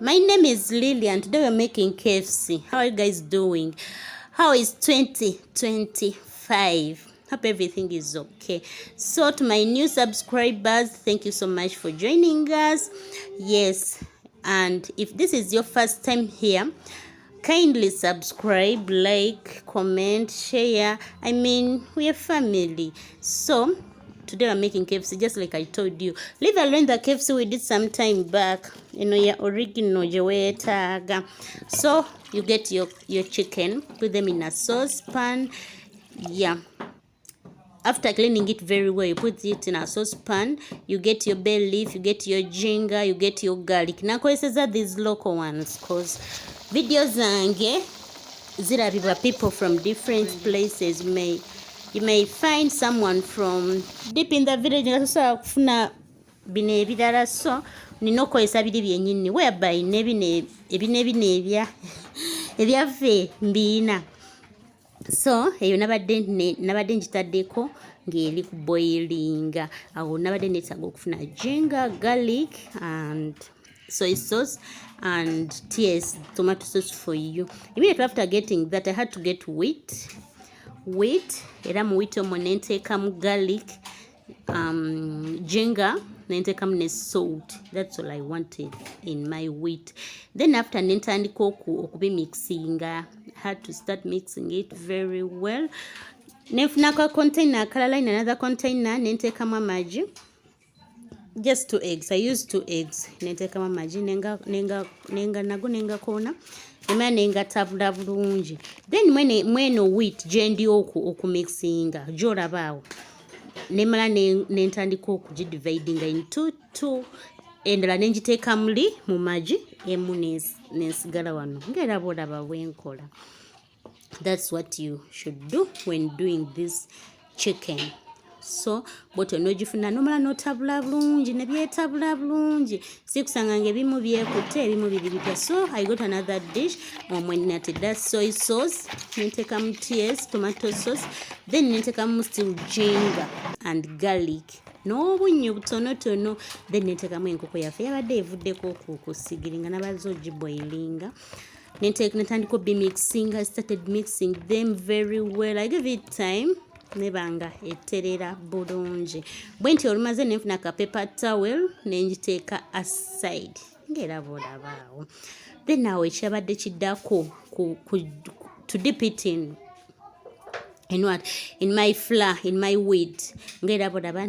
My name is Lily and today we're making KFC. How are you guys doing? How is 2025? Hope everything is okay. So to my new subscribers, thank you so much for joining us. Yes, and if this is your first time here, kindly subscribe, like, comment, share. I mean, we are family. So today I'm making KFC just like I told you. Leave alone the KFC we did some time back. You know, your original jewetaga. So you get your chicken, put them in a saucepan. Yeah. After cleaning it very well, you put it in a saucepan. You get your bay leaf, you get your ginger, you get your garlic. Nakozesa these local ones because videos zange zirabibwa people from different places. You may find someone from deep in the village nga tosobola kufuna bino ebirala, so nina okukozesa biri byennyini whereby ebino ebyaffe mbiina. So eyo nabadde ngitaddeko ng'eri ku boilinga. Awo nabadde neetaaga okufuna ginger, garlic and soy sauce and TS tomato sauce for you. Immediately after getting that, I had to get wheat. Era mu wheat omwo ne nteekamu garlic, ginger, ne nteekamu ne salt. That's all I wanted in my wheat. Then after ne ntandika okubimixinga. I had to start mixing it very well. Nefunaka container akalala in another container ne nteekamu amagi. Just 2 eggs. I used 2 eggs. Nenteekamu amagi nenga nago nengakoona. Emala nengatabula bulungi. Then mweno wheat gye ndi okumixinga gy'olaba awo. Nemala nentandika okugidividinga into 2. Endala nengiteeka muli mu magi, emu nensigala wano. Ng'era bw'olaba bwenkola. That's what you should do when doing this chicken. So boto nogifuna nomala notabula bulungi ne byetabula bulungi. Sikusanga ng'ebimu byekutte ebimu biri bitya. So I got another dish omwe natedda soy sauce, nenteekamu TS tomato sauce, then nenteekamu still ginger and garlic n'obunnyo butonotono, then nenteekamu enkoko yaffe yabadde evuddeko kusigiri nga nabazze ogiboilinga. Netandika obimixing. I started mixing them very well. I gave it time. Nebanga eterera bulungi. Bwe nti olumaze nenfuna ka paper towel nenjiteeka aside. Ng'era bw'olabaawo. Then awo ekyabadde kiddako to dip it in what? In my flour, in my wheat. Ng'era bw'olaba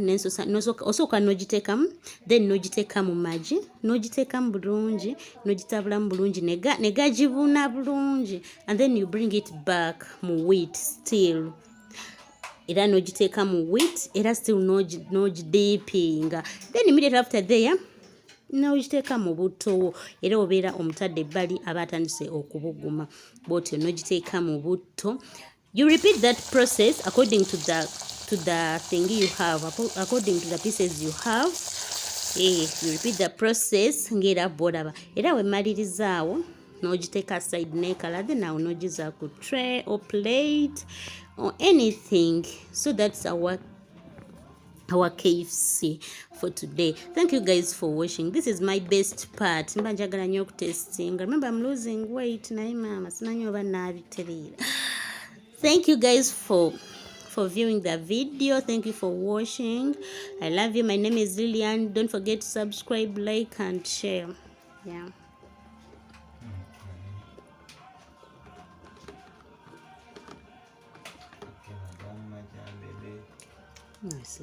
osooka n'ogiteekamu, then n'ogiteekamu magi, n'ogiteekamu bulungi, n'ogitabulamu bulungi ne gagibuuna bulungi, and then you bring it back mu wheat still. Era n'ogiteeka mu wheat, era still n'ogidipinga. Then immediately after there, n'ogiteeka mu butto, era obeera omutadde ebbali aba atandise okubuguma. Bw'otyo n'ogiteeka mu butto. You repeat that process according to the thing you have, according to the pieces you have. You repeat the process ng'era bw'olaba. Era wemalirizaawo n'ogiteeka aside n'ekala, then awo n'ogiza ku tray or plate or anything. So that's our KFC for today. Thank you guys for watching. This is my best part. Mba njagala nnyo okutestinga. Remember, I'm losing weight naye mama simanyi oba naabiterera. Thank you guys for viewing the video. Thank you for watching. I love you. My name is Lillian. Don't forget to subscribe, like and share. Yeah. Nice.